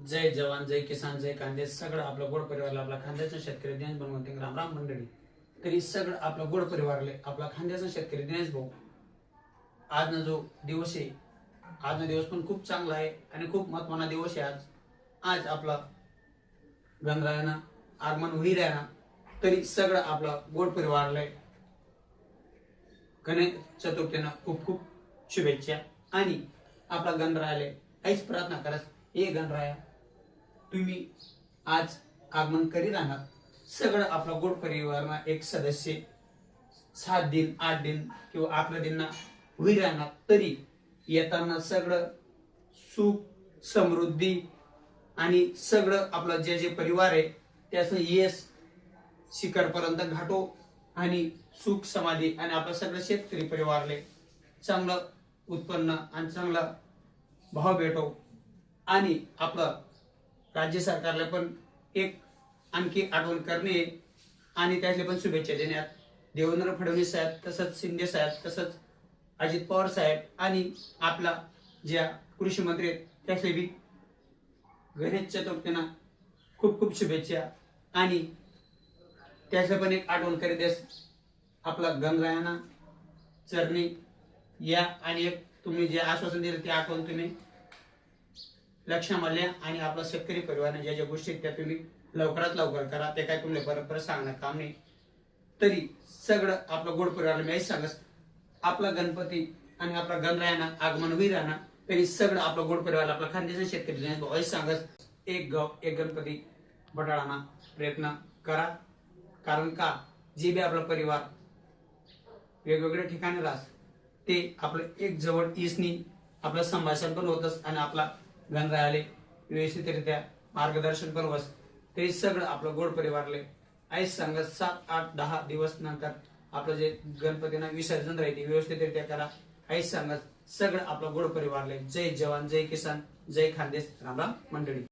जय जवान जय किसान जय कांदे सगळं आपलं गोड परिवारला आपला खांद्याचा शेतकरी दिनेश बनवते राम राम मंडळी। तरी सगळं आपलं गोड परिवारले आपला खांद्याचा शेतकरी दिनेश भाऊ आज जो दिवस आहे, आज दिवस पण खूप चांगला आहे आणि खूप महत्त्वाचा दिवस आहे। आज आपला गणरायाना आगमन होईल आहे ना, तरी सगळं आपला गोड परिवारले गणेश चतुर्थीना खूप खूप शुभेच्छा। आणि आपला गणरायाले काहीच प्रार्थना करत ए गणराया तुम्ही आज आगमन करी राहणार सगळं आपला गोड परिवारना एक सदस्य 7 दिन 8 दिन किंवा 11 दिन ना होई राहणार, तरी येताना सगळं सुख समृद्धी आणि सगळं आपला जे जे परिवार आहे त्याचं यश शिखरपर्यंत घाटो आणि सुख समाधी आणि आपला सगळं शेतकरी परिवारले चांगलं उत्पन्न आणि चांगला भाव भेटो। आणि आपलं राज्य सरकारला पण एक आणखी आठवण करणे आणि त्यातले पण शुभेच्छा देण्यात देवेंद्र फडणवीस साहेब, तसंच शिंदे साहेब, तसंच अजित पवार साहेब आणि आपला ज्या कृषी मंत्री त्यातले बी गणेश चतुर्थीना खूप खूप शुभेच्छा। आणि त्याचे पण एक आठवण करीत देस आपला गणरायाना चरणी या आणि एक तुम्ही जे आश्वासन दिले ते आठवण तुम्ही लक्षामध्ये आणि आपला शेतकरी परिवाराने ज्या ज्या गोष्टी त्या तुम्ही लवकरात लवकर करा, ते काय तुम्हाला परत सांगणं काम नाही। तरी सगळं आपलं गोड परिवाराला मी सांगस आपला गणपती आणि आपला गणरायाना आगमन होई राहणार, तरी सगळं आपलं गोड परिवार आपला खानदेशाचा शेतकरी सांगस एक गाव एक गणपती बटाळाना प्रयत्न करा। कारण का जे बी आपला परिवार वेगवेगळ्या ठिकाणी राहत ते आपलं एक जवळ इसनी आपलं संभाषण पण होतच आणि आपला गणरायाले व्यवस्थितरित्या मार्गदर्शन पण होत। तरी सगळं आपलं गोड परिवारले आई सांगत 7 8 10 दिवस नंतर आपलं जे गणपतीना विसर्जन राहते व्यवस्थितरित्या करा। आई सांगत सगळं आपलं गोड परिवारले जय जवान जय किसान जय खानदेश राम राम मंडळी।